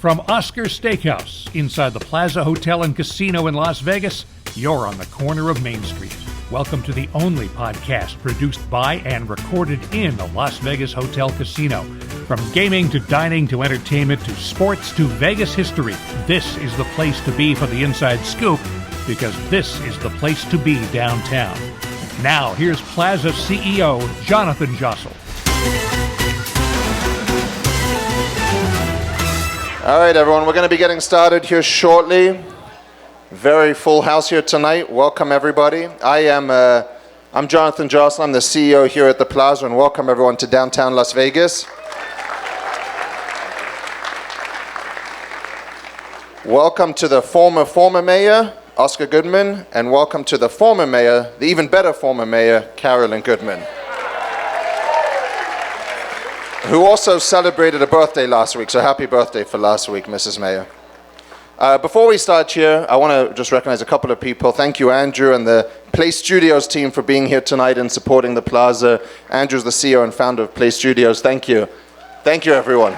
From Oscar Steakhouse, inside the Plaza Hotel and Casino in Las Vegas, you're on the corner of Main Street. Welcome to the only podcast produced by and recorded in the Las Vegas Hotel Casino. From gaming to dining to entertainment to sports to Vegas history, this is the place to be for the inside scoop, because this is the place to be downtown. Now, here's Plaza CEO Jonathan Jossel. All right, everyone, we're going to be getting started here shortly. Very full house here tonight. Welcome, everybody. I'm Jonathan Jossel. I'm the CEO here at the Plaza, and welcome everyone to downtown Las Vegas. Welcome to the former mayor, Oscar Goodman, and welcome to the former mayor, the even better former mayor, Carolyn Goodman, who also celebrated a birthday last week, so happy birthday for last week, Mrs. Mayor. Before we start here, I want to just recognize a couple of people. Thank you, Andrew, and the Play Studios team for being here tonight and supporting the Plaza. Andrew's the CEO and founder of Play Studios. Thank you. Thank you, everyone.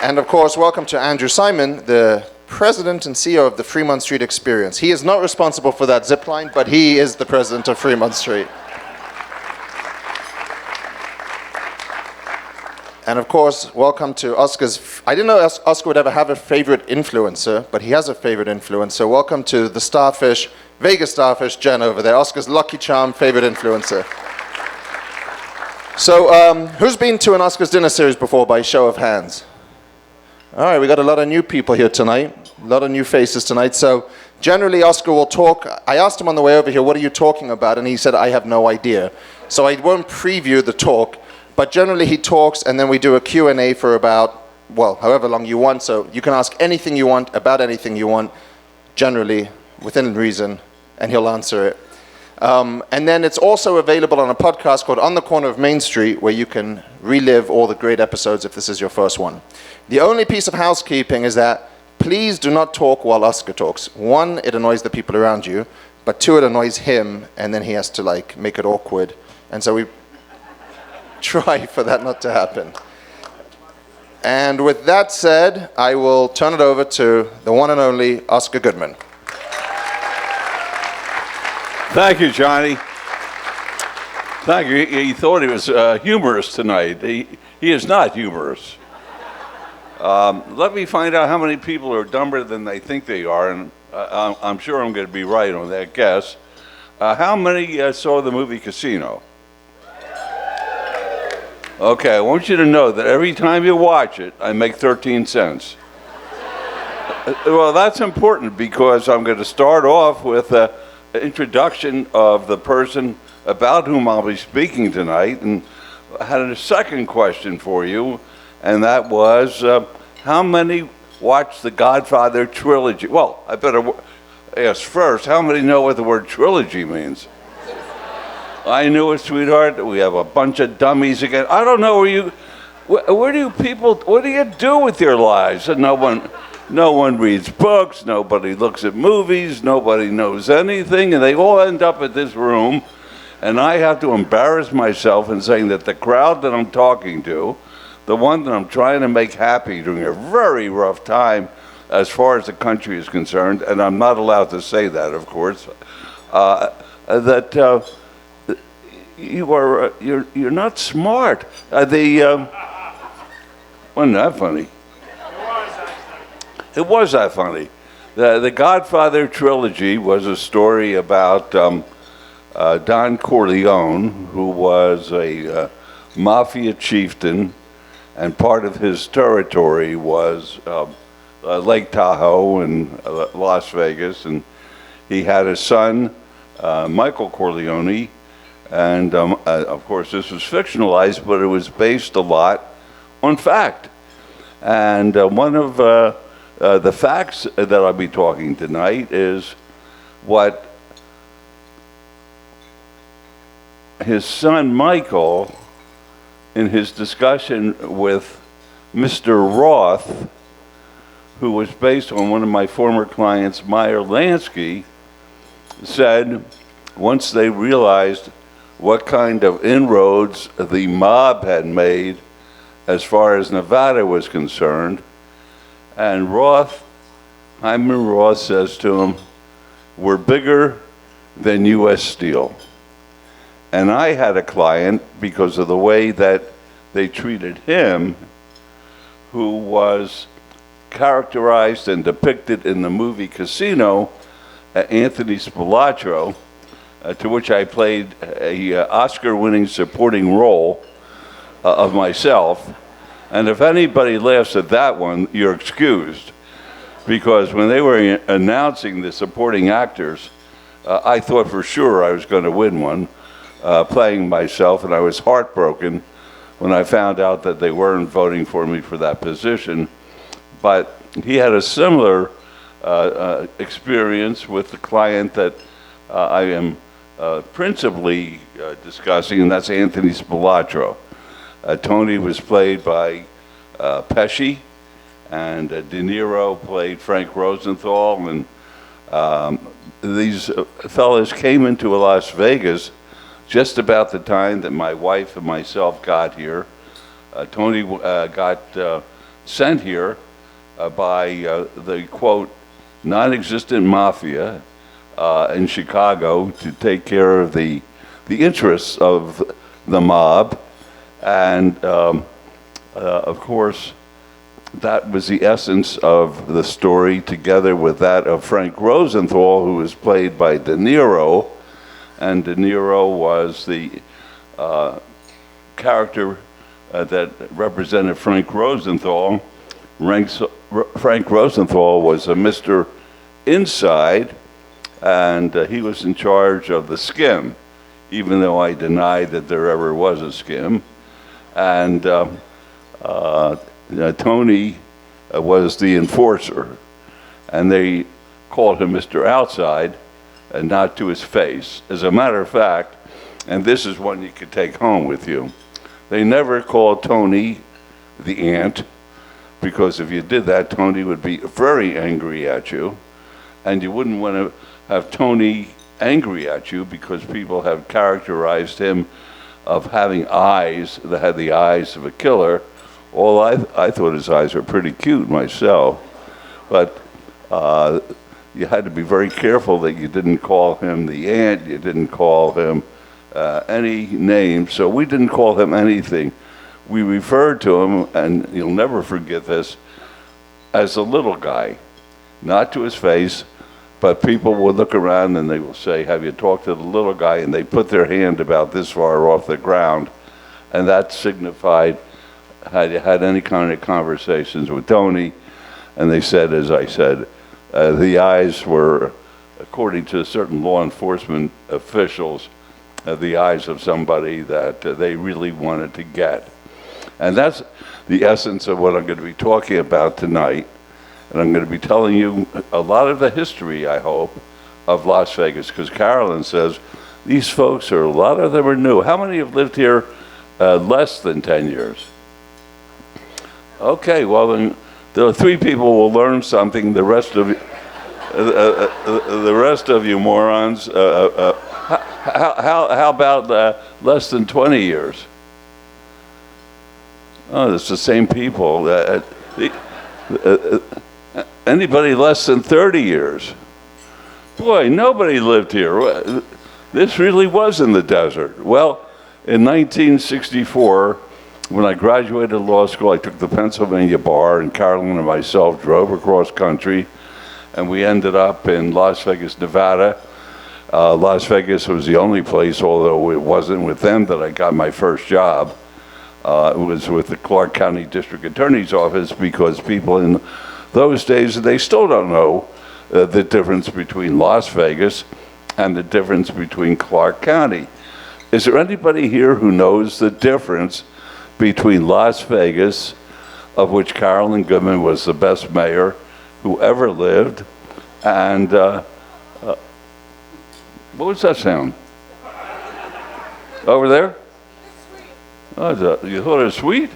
And of course, welcome to Andrew Simon, the president and CEO of the Fremont Street Experience. He is not responsible for that zip line, but he is the president of Fremont Street. And of course, welcome to Oscar's, I didn't know Oscar would ever have a favorite influencer, but he has a favorite influencer. Welcome to the Starfish, Vegas Starfish, Jen over there, Oscar's Lucky Charm favorite influencer. So, who's been to an Oscar's dinner series before by show of hands? All right, we got a lot of new people here tonight, a lot of new faces tonight. So, generally, Oscar will talk. I asked him on the way over here, what are you talking about? And he said, I have no idea. So I won't preview the talk. But generally he talks, and then we do a Q&A for about, well, however long you want. So you can ask anything you want about anything you want, generally within reason, and he'll answer it. And then it's also available on a podcast called On the Corner of Main Street, where you can relive all the great episodes if this is your first one. The only piece of housekeeping is that please do not talk while Oscar talks. One, it annoys the people around you, but two, it annoys him, and then he has to make it awkward. And so we try for that not to happen. And with that said, I will turn it over to the one and only Oscar Goodman. Thank you, Johnny. Thank you. He thought he was humorous tonight. He is not humorous. Let me find out how many people are dumber than they think they are, and I'm sure I'm going to be right on that guess. How many saw the movie Casino? Okay, I want you to know that every time you watch it, I make 13 cents. Well, that's important because I'm going to start off with an introduction of the person about whom I'll be speaking tonight. And I had a second question for you, and that was, how many watched the Godfather trilogy? Well, I better ask first, how many know what the word trilogy means? I knew it, sweetheart. We have a bunch of dummies again. I don't know what do you do with your lives? And no one reads books, nobody looks at movies, nobody knows anything, and they all end up at this room, and I have to embarrass myself in saying that the crowd that I'm talking to, the one that I'm trying to make happy during a very rough time as far as the country is concerned, and I'm not allowed to say that, of course, you're not smart. Wasn't that funny? It was that funny. The Godfather trilogy was a story about Don Corleone, who was a mafia chieftain, and part of his territory was Lake Tahoe and Las Vegas, and he had a son, Michael Corleone. And of course, this was fictionalized, but it was based a lot on fact. And one of the facts that I'll be talking tonight is what his son Michael, in his discussion with Mr. Roth, who was based on one of my former clients, Meyer Lansky, said once they realized what kind of inroads the mob had made as far as Nevada was concerned. And Hyman Roth says to him, "We're bigger than U.S. Steel." And I had a client, because of the way that they treated him, who was characterized and depicted in the movie Casino, Anthony Spilotro, to which I played a Oscar-winning supporting role of myself. And if anybody laughs at that one, you're excused, because when they were announcing the supporting actors, I thought for sure I was going to win one, playing myself, and I was heartbroken when I found out that they weren't voting for me for that position. But he had a similar experience with the client that I am principally discussing, and that's Anthony Spilotro. Tony was played by Pesci, and De Niro played Frank Rosenthal, and these fellas came into Las Vegas just about the time that my wife and myself got here. Tony got sent here by the, quote, non-existent mafia in Chicago to take care of the interests of the mob. And of course, that was the essence of the story, together with that of Frank Rosenthal, who was played by De Niro. And De Niro was the character that represented Frank Rosenthal. Frank Rosenthal was a Mr. Inside, and he was in charge of the skim, even though I denied that there ever was a skim. And Tony was the enforcer, and they called him Mr. Outside, and not to his face. As a matter of fact, and this is one you could take home with you, they never called Tony the Ant, because if you did that, Tony would be very angry at you, and you wouldn't want to have Tony angry at you, because people have characterized him of having eyes that had the eyes of a killer. I thought his eyes were pretty cute myself, but you had to be very careful that you didn't call him the Ant, you didn't call him any name, so we didn't call him anything. We referred to him, and you'll never forget this, as the little guy, not to his face, but people will look around and they will say, "Have you talked to the little guy?" And they put their hand about this far off the ground, and that signified, had you had any kind of conversations with Tony. And they said, as I said, the eyes were, according to certain law enforcement officials, the eyes of somebody that they really wanted to get. And that's the essence of what I'm going to be talking about tonight. And I'm going to be telling you a lot of the history, I hope, of Las Vegas, because Carolyn says these folks a lot of them are new. How many have lived here less than 10 years? Okay, well, then there are 3 people will learn something. The rest of you morons, how about less than 20 years? Oh, it's the same people. Anybody less than 30 years? Boy, nobody lived here. This really was in the desert. Well, in 1964, when I graduated law school, I took the Pennsylvania bar, and Carolyn and myself drove across country, and we ended up in Las Vegas, Nevada. Las Vegas was the only place, although it wasn't with them, that I got my first job. It was with the Clark County District Attorney's Office, because people in those days, they still don't know the difference between Las Vegas and the difference between Clark County. Is there anybody here who knows the difference between Las Vegas, of which Carolyn Goodman was the best mayor who ever lived, and what was that sound? Over there? Oh, you thought it was sweet?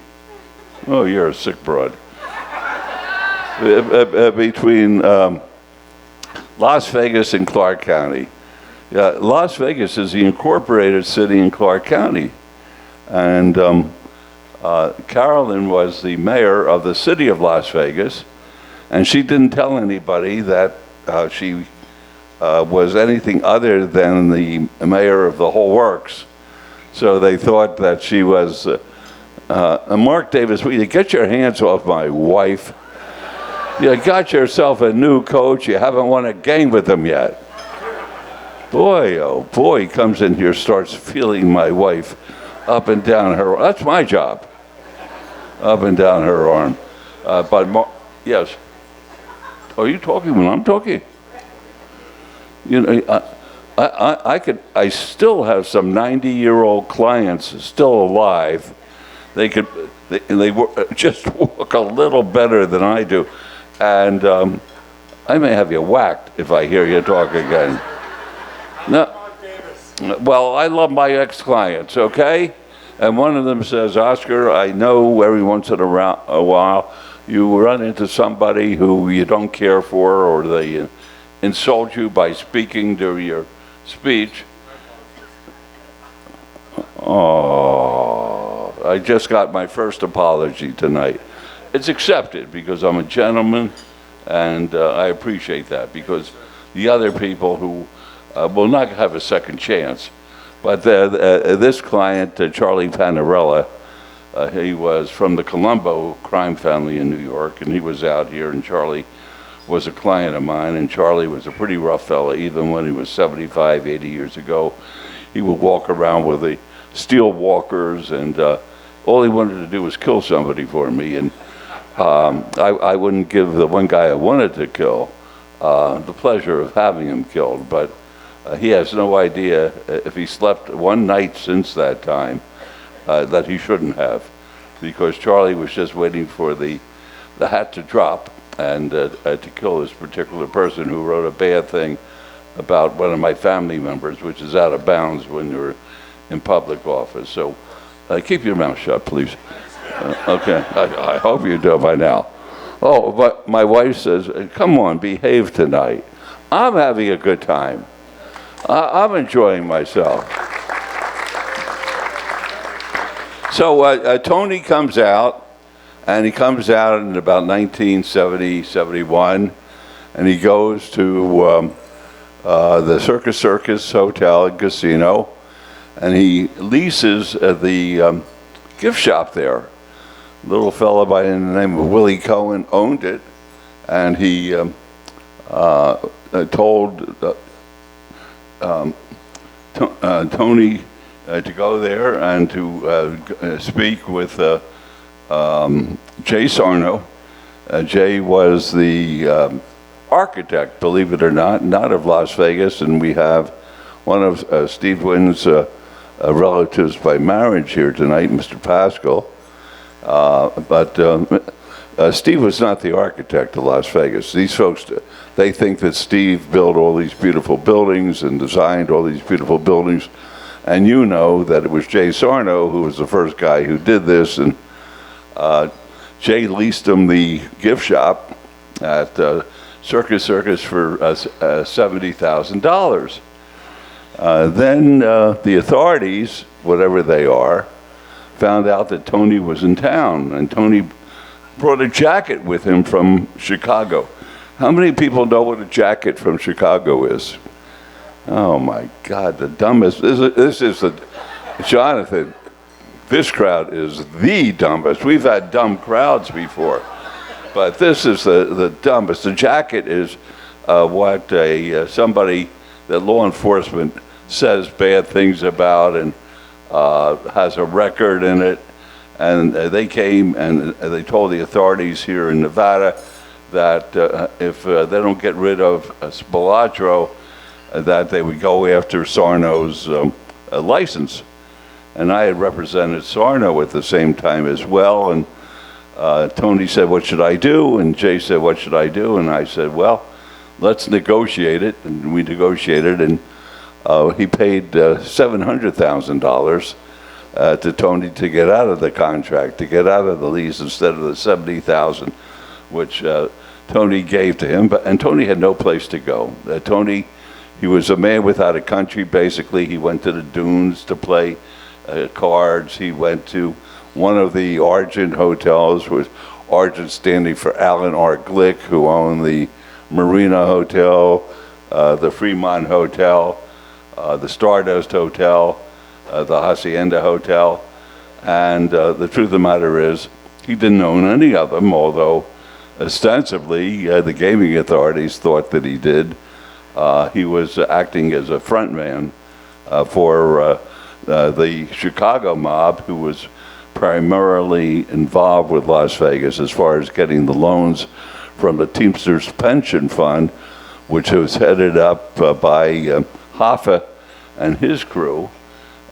Oh, you're a sick broad. Between Las Vegas and Clark County. Las Vegas is the incorporated city in Clark County. And Carolyn was the mayor of the city of Las Vegas, and she didn't tell anybody that she was anything other than the mayor of the whole works. So they thought that she was, Mark Davis, will you get your hands off my wife? You got yourself a new coach, you haven't won a game with him yet. Boy, oh boy, he comes in here, starts feeling my wife up and down her, that's my job. Up and down her arm. Yes. Are you talking when I'm talking? You know, I still have some 90-year-old clients still alive. They just walk a little better than I do. And I may have you whacked if I hear you talk again. No, well, I love my ex-clients, okay? And one of them says, Oscar, I know every once in a while you run into somebody who you don't care for, or they insult you by speaking during your speech. Oh, I just got my first apology tonight. It's accepted because I'm a gentleman, and I appreciate that, because the other people who will not have a second chance. But this client, Charlie Panarella, he was from the Colombo crime family in New York, and he was out here, and Charlie was a client of mine, and Charlie was a pretty rough fella. Even when he was 75, 80 years ago, he would walk around with the steel walkers, and all he wanted to do was kill somebody for me. And I wouldn't give the one guy I wanted to kill the pleasure of having him killed, but he has no idea if he slept one night since that time that he shouldn't have, because Charlie was just waiting for the hat to drop and to kill this particular person who wrote a bad thing about one of my family members, which is out of bounds when you're in public office. So keep your mouth shut, please. Okay, I hope you do by now. Oh, but my wife says, come on, behave tonight. I'm having a good time. I'm enjoying myself. So Tony comes out, and he comes out in about 1970, 71, and he goes to the Circus Hotel and Casino, and he leases the gift shop there. A little fellow by the name of Willie Cohen owned it, and he told Tony to go there and to speak with Jay Sarno. Jay was the architect, believe it or not of Las Vegas, and we have one of Steve Wynn's relatives by marriage here tonight, Mr. Pascal. But Steve was not the architect of Las Vegas. These folks, they think that Steve built all these beautiful buildings and designed all these beautiful buildings. And you know that it was Jay Sarno who was the first guy who did this. And Jay leased him the gift shop at Circus for $70,000. Then the authorities, whatever they are, found out that Tony was in town, and Tony brought a jacket with him from Chicago. How many people know what a jacket from Chicago is? Oh my God, the dumbest. This is the, Jonathan, this crowd is the dumbest. We've had dumb crowds before, but this is the dumbest. The jacket is what somebody that law enforcement says bad things about and has a record in it. And they came and they told the authorities here in Nevada that if they don't get rid of Spilotro, that they would go after Sarno's license. And I had represented Sarno at the same time as well. And Tony said, what should I do? And Jay said, what should I do? And I said, well, let's negotiate it. And we negotiated, and he paid $700,000 to Tony to get out of the contract, to get out of the lease instead of the $70,000, which Tony gave to him. And Tony had no place to go. Tony, he was a man without a country. Basically, he went to the dunes to play cards. He went to one of the Argent hotels, with Argent standing for Alan R. Glick, who owned the Marina Hotel, the Fremont Hotel, the Stardust Hotel, the Hacienda Hotel. And the truth of the matter is, he didn't own any of them, although ostensibly the gaming authorities thought that he did. He was acting as a frontman for the Chicago mob, who was primarily involved with Las Vegas as far as getting the loans from the Teamsters Pension Fund, which was headed up by Hoffa and his crew.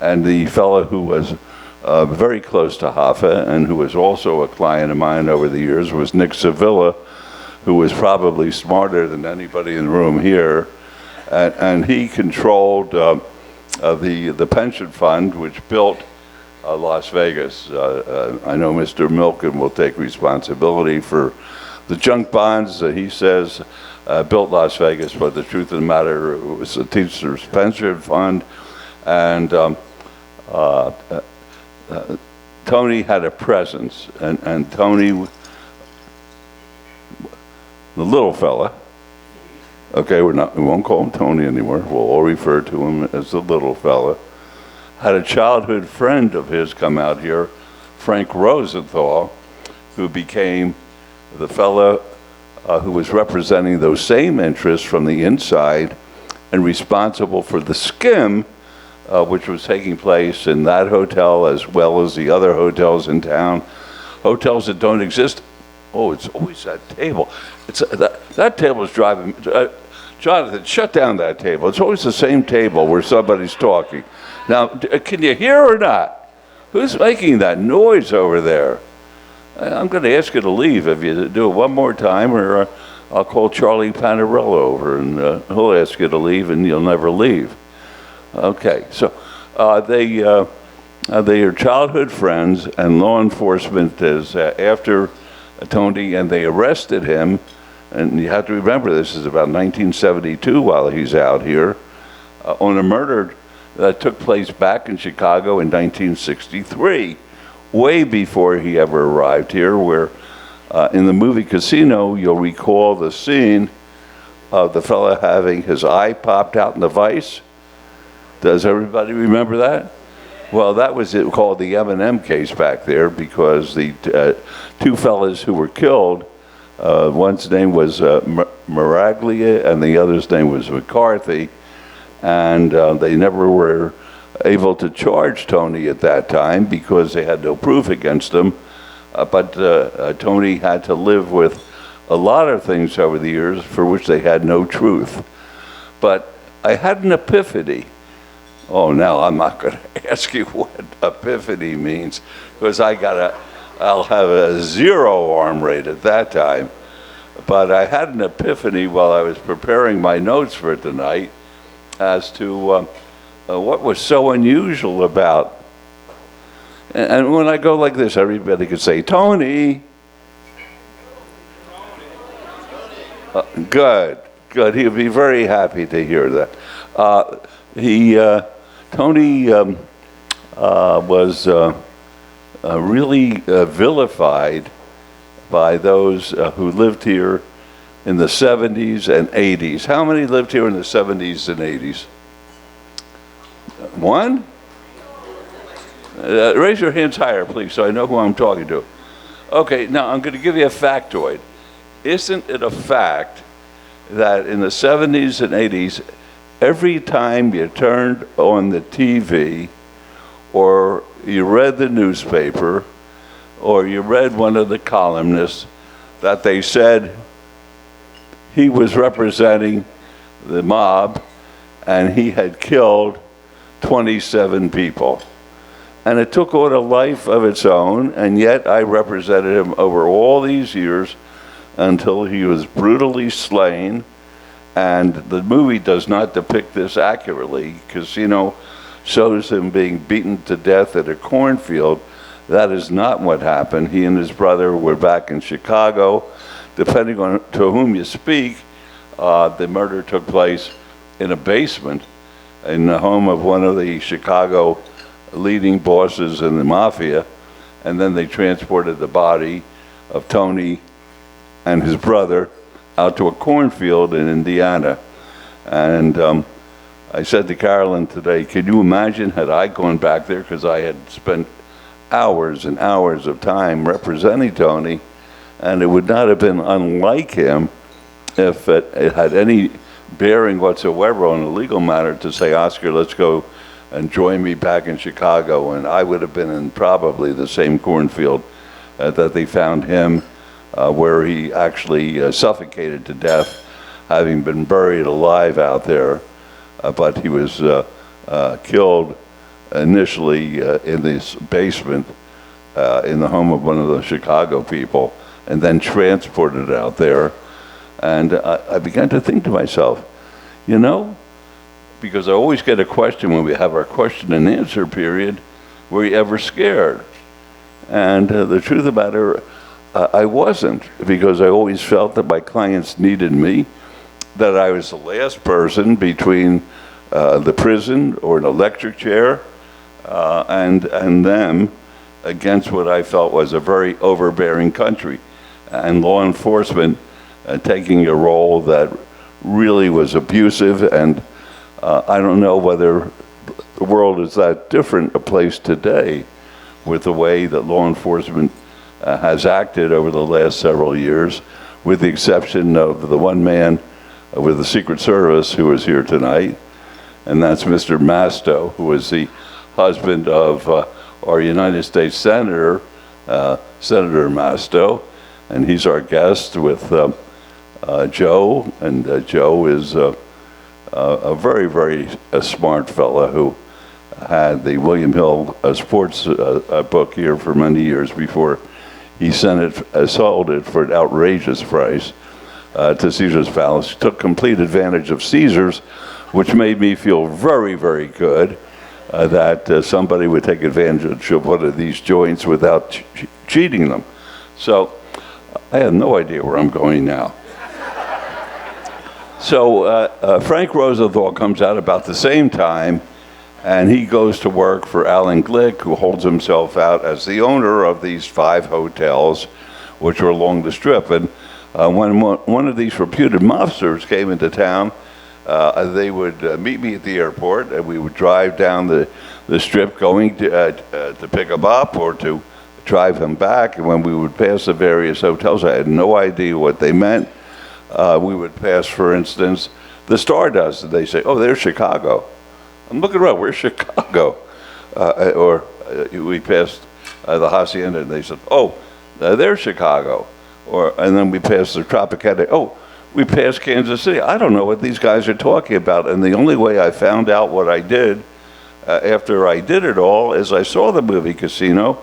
And the fellow who was very close to Hoffa and who was also a client of mine over the years was Nick Sevilla, who was probably smarter than anybody in the room here. And he controlled the pension fund, which built Las Vegas. I know Mr. Milken will take responsibility for the junk bonds that he says built Las Vegas, but the truth of the matter, it was the Teamsters Pension Fund. And Tony had a presence, and Tony, the little fella, okay, we won't call him Tony anymore, we'll all refer to him as the little fella, had a childhood friend of his come out here, Frank Rosenthal, who became the fellow who was representing those same interests from the inside and responsible for the skim which was taking place in that hotel as well as the other hotels in town, hotels that don't exist. Oh, it's always that table. That table is driving me. Jonathan, shut down that table. It's always the same table where somebody's talking. Now, can you hear or not? Who's making that noise over there? I'm going to ask you to leave if you do it one more time, or I'll call Charlie Panarello over and he'll ask you to leave and you'll never leave. Okay, so they are childhood friends, and law enforcement is after Tony, and they arrested him. And you have to remember, this is about 1972 while he's out here on a murder that took place back in Chicago in 1963, way before he ever arrived here, where in the movie Casino, you'll recall the scene of the fella having his eye popped out in the vise. Does everybody remember that? Well, that was called the M&M case back there, because the two fellas who were killed, one's name was Maraglia and the other's name was McCarthy, and they never were able to charge Tony at that time because they had no proof against him. But Tony had to live with a lot of things over the years for which they had no truth. But I had an epiphany. Oh, now I'm not going to ask you what epiphany means, because I'll have a 0 arm rate at that time. But I had an epiphany while I was preparing my notes for tonight as to what was so unusual about. And when I go like this, everybody could say, Tony. Good. He'll be very happy to hear that. Tony was really vilified by those who lived here in the 70s and 80s. How many lived here in the 70s and 80s? One? Raise your hands higher, please, so I know who I'm talking to. Okay, now I'm going to give you a factoid. Isn't it a fact that in the 70s and 80s, every time you turned on the TV, or you read the newspaper, or you read one of the columnists, that they said he was representing the mob and he had killed 27 people? And it took on a life of its own, and yet I represented him over all these years until he was brutally slain. And the movie does not depict this accurately. Casino shows him being beaten to death at a cornfield. That is not what happened. He and his brother were back in Chicago. Depending on to whom you speak, the murder took place in a basement in the home of one of the Chicago leading bosses in the mafia, and then they transported the body of Tony and his brother out to a cornfield in Indiana. And I said to Carolyn today, can you imagine had I gone back there, because I had spent hours and hours of time representing Tony, and it would not have been unlike him if it had any bearing whatsoever on a legal matter to say, Oscar, let's go and join me back in Chicago. And I would have been in probably the same cornfield that they found him, where he actually suffocated to death, having been buried alive out there. But he was killed initially in this basement in the home of one of the Chicago people, and then transported out there. And I began to think to myself, you know, because I always get a question when we have our question and answer period, were you ever scared? And the truth of the matter, I wasn't, because I always felt that my clients needed me, that I was the last person between the prison or an electric chair and them, against what I felt was a very overbearing country, and law enforcement taking a role that really was abusive. And I don't know whether the world is that different a place today with the way that law enforcement has acted over the last several years, with the exception of the one man with the Secret Service who is here tonight, and that's Mr. Masto, who is the husband of our United States Senator, Senator Masto, and he's our guest with Joe, and Joe is a very, very smart fella who had the William Hill sports book here for many years before he sold it for an outrageous price to Caesar's Palace. He took complete advantage of Caesar's, which made me feel very, very good that somebody would take advantage of one of these joints without cheating them. So I have no idea where I'm going now. So Frank Rosenthal comes out about the same time, and he goes to work for Alan Glick, who holds himself out as the owner of these 5 hotels, which are along the Strip. And when one of these reputed mobsters came into town, they would meet me at the airport, and we would drive down the Strip going to pick him up or to drive him back. And when we would pass the various hotels, I had no idea what they meant. We would pass, for instance, the Stardust, and they say, oh, there's Chicago. I'm looking around, where's Chicago? We passed the Hacienda, and they said, oh, there's Chicago. And then we passed the Tropicana. Oh, we passed Kansas City. I don't know what these guys are talking about. And the only way I found out what I did after I did it all is I saw the movie Casino,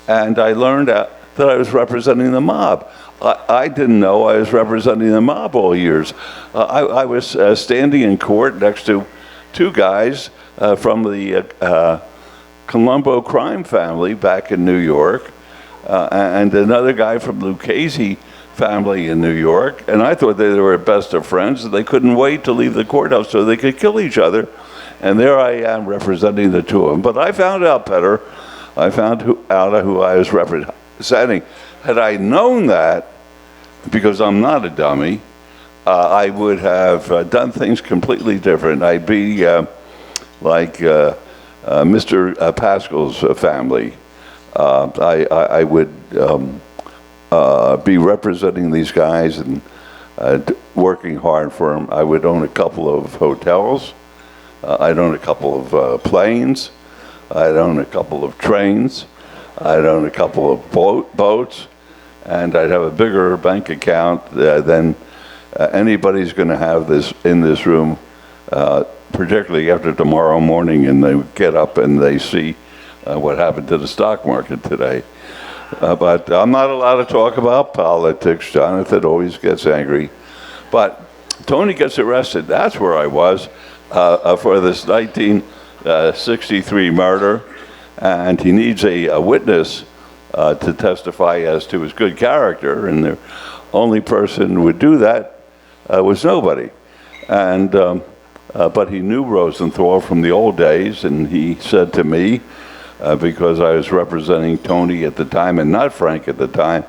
and I learned that I was representing the mob. I didn't know I was representing the mob all years. I was standing in court next to 2 guys from the Colombo crime family back in New York, and another guy from Lucchese family in New York, and I thought they were best of friends, and they couldn't wait to leave the courthouse so they could kill each other. And there I am representing the 2 of them. But I found out better. I found out who I was representing. Had I known that, because I'm not a dummy, I would have done things completely different. I'd be like Mr. Pascal's family. I would be representing these guys and working hard for them. I would own a couple of hotels. I'd own a couple of planes. I'd own a couple of trains. I'd own a couple of boats. And I'd have a bigger bank account than anybody's going to have this in this room, particularly after tomorrow morning, and they get up and they see what happened to the stock market today. But I'm not allowed to talk about politics. Jonathan always gets angry. But Tony gets arrested. That's where I was for this 1963 murder, and he needs a witness to testify as to his good character, and the only person who would do that was nobody. And but he knew Rosenthal from the old days, and he said to me, because I was representing Tony at the time and not Frank at the time.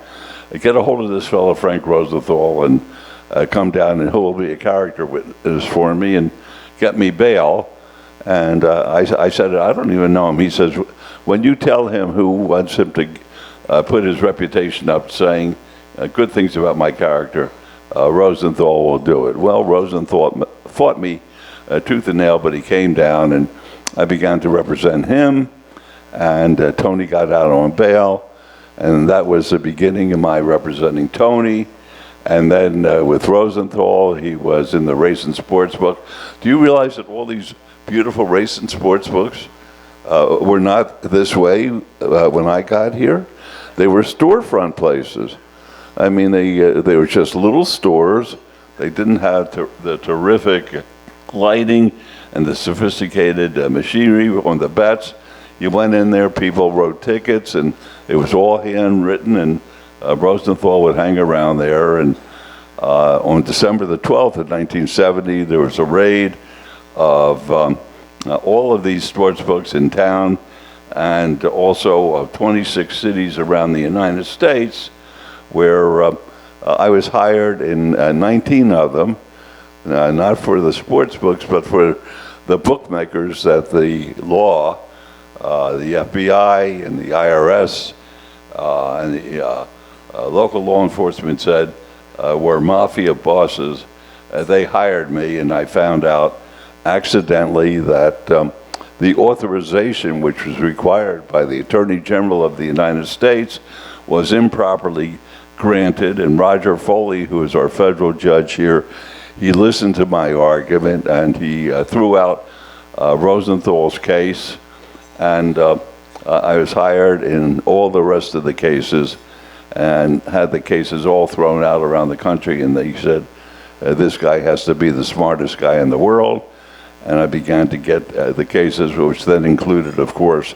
I get a hold of this fellow, Frank Rosenthal, and come down and who will be a character witness for me and get me bail. And I said, I don't even know him. He says, when you tell him who wants him to put his reputation up saying good things about my character, Rosenthal will do it. Well, Rosenthal fought me tooth and nail, but he came down and I began to represent him, and Tony got out on bail, and that was the beginning of my representing Tony. And then with Rosenthal, he was in the race and sports book. Do you realize that all these beautiful race and sports books were not this way when I got here? They were storefront places. I mean, they were just little stores. They didn't have the terrific lighting and the sophisticated machinery on the bets. You went in there, people wrote tickets, and it was all handwritten, and Rosenthal would hang around there. And on December the 12th of 1970, there was a raid of all of these sports books in town, and also of 26 cities around the United States, where I was hired in 19 of them, not for the sports books, but for the bookmakers that the law, the FBI and the IRS and the local law enforcement said were mafia bosses. They hired me, and I found out accidentally that the authorization which was required by the Attorney General of the United States was improperly granted, and Roger Foley, who is our federal judge here, he listened to my argument, and he threw out Rosenthal's case, and I was hired in all the rest of the cases and had the cases all thrown out around the country, and they said, this guy has to be the smartest guy in the world. And I began to get the cases, which then included, of course,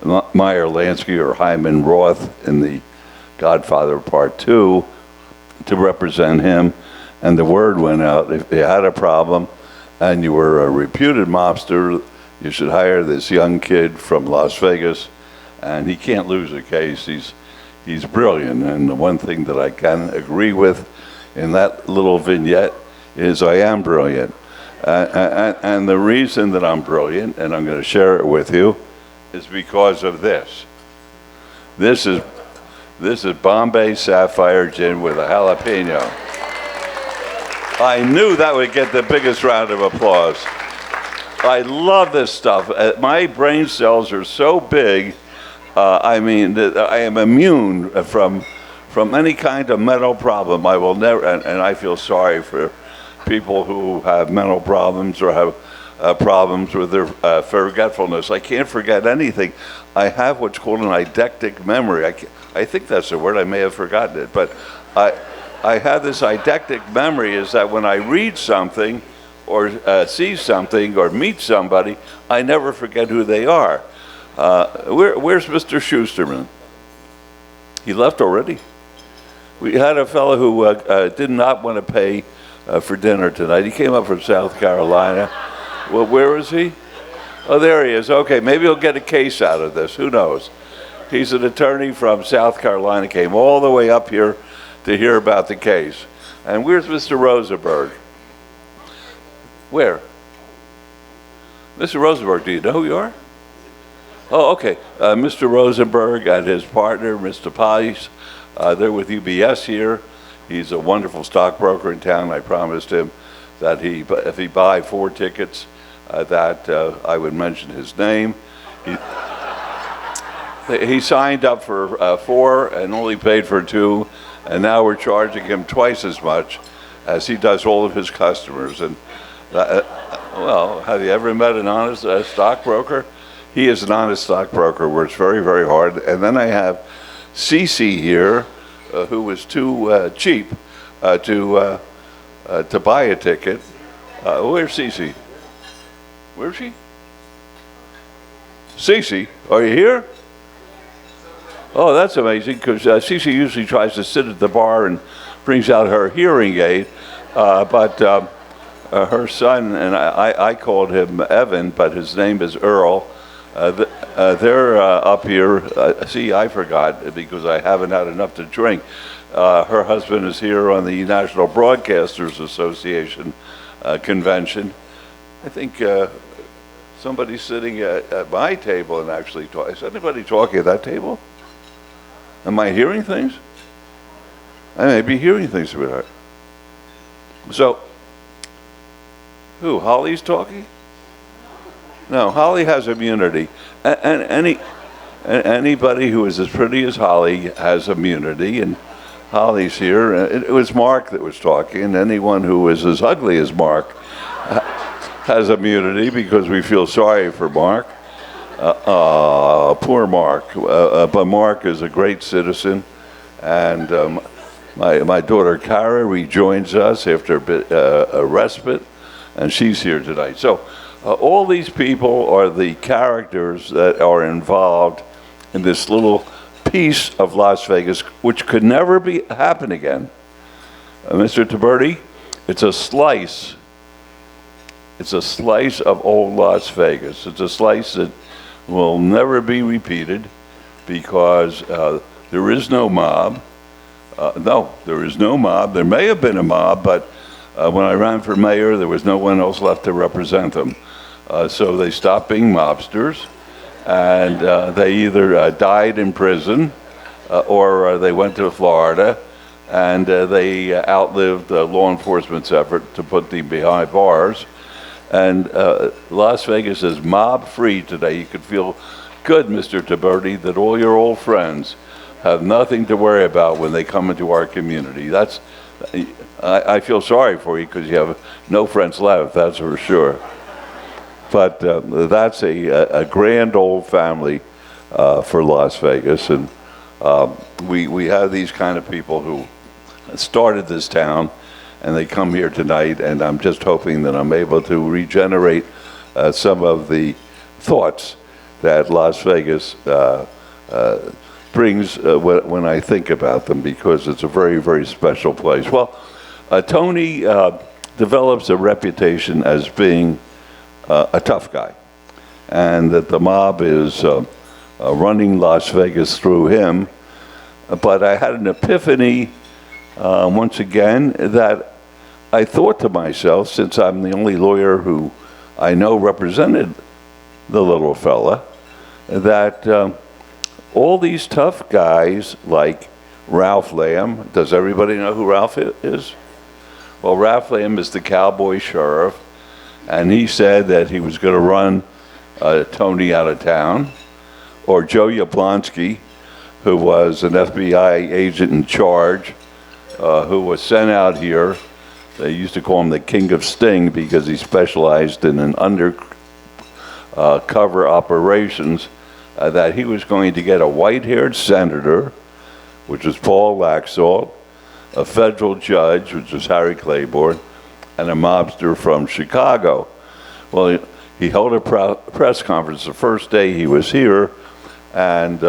Meyer Lansky or Hyman Roth in the Godfather Part 2 to represent him. And the word went out, if you had a problem and you were a reputed mobster, you should hire this young kid from Las Vegas, and he can't lose a case. He's brilliant. And the one thing that I can agree with in that little vignette is I am brilliant. And the reason that I'm brilliant, and I'm going to share it with you, is because of this. This is Bombay Sapphire Gin with a jalapeno. I knew that would get the biggest round of applause. I love this stuff. My brain cells are so big, I mean, I am immune from any kind of mental problem. I will never, and I feel sorry for people who have mental problems or have problems with their forgetfulness. I can't forget anything. I have what's called an eidetic memory. I think that's the word. I may have forgotten it, but I have this eidetic memory, is that when I read something or see something or meet somebody, I never forget who they are. Where's Mr. Schusterman? He left already? We had a fellow who did not want to pay for dinner tonight. He came up from South Carolina. Well, where is he? Oh, there he is. Okay, maybe he'll get a case out of this. Who knows? He's an attorney from South Carolina, came all the way up here to hear about the case. And where's Mr. Rosenberg? Where? Mr. Rosenberg, do you know who you are? Oh, okay. Mr. Rosenberg and his partner, Mr. Pais, they're with UBS here. He's a wonderful stockbroker in town. I promised him that if he buy 4 tickets, that I would mention his name. He signed up for 4 and only paid for 2, and now we're charging him twice as much as he does all of his customers. And well, have you ever met an honest stockbroker? He is an honest stockbroker, works very, very hard. And then I have Cece here, who was too cheap to buy a ticket. Where's Cece? Where's she? Cece, are you here? Oh, that's amazing, because Cece usually tries to sit at the bar and brings out her hearing aid, but her son, and I called him Evan, but his name is Earl. They're up here. See, I forgot because I haven't had enough to drink. Her husband is here on the National Broadcasters Association convention. I think somebody's sitting at my table and actually talking. Is anybody talking at that table? Am I hearing things? I may be hearing things, sweetheart. So, who? Holly's talking? No, Holly has immunity. And anybody who is as pretty as Holly has immunity, and Holly's here. It was Mark that was talking, and anyone who is as ugly as Mark has immunity because we feel sorry for Mark. Poor Mark. But Mark is a great citizen, and my daughter Kara rejoins us after a respite, and she's here tonight. So all these people are the characters that are involved in this little piece of Las Vegas, which could never happen again. Mr. Tiberti, it's a slice. It's a slice of old Las Vegas. It's a slice that will never be repeated because there is no mob. No, there is no mob. There may have been a mob, but when I ran for mayor, there was no one else left to represent them. So they stopped being mobsters, and they either died in prison or they went to Florida, and they outlived law enforcement's effort to put them behind bars. And Las Vegas is mob-free today. You could feel good, Mr. Tiberti, that all your old friends have nothing to worry about when they come into our community. I feel sorry for you because you have no friends left, that's for sure. But that's a grand old family for Las Vegas, and we have these kind of people who started this town, and they come here tonight, and I'm just hoping that I'm able to regenerate some of the thoughts that Las Vegas brings when I think about them, because it's a very, very special place. Well, Tony develops a reputation as being a tough guy, and that the mob is running Las Vegas through him. But I had an epiphany once again that I thought to myself, since I'm the only lawyer who I know represented the little fella, that all these tough guys like Ralph Lamb, does everybody know who Ralph is? Well, Ralph Lamb is the cowboy sheriff, and he said that he was going to run Tony out of town. Or Joe Yablonsky, who was an FBI agent in charge, who was sent out here. They used to call him the King of Sting because he specialized in an undercover operations, that he was going to get a white-haired senator, which was Paul Laxalt, a federal judge, which was Harry Claiborne, and a mobster from Chicago. Well, he held a press conference the first day he was here, and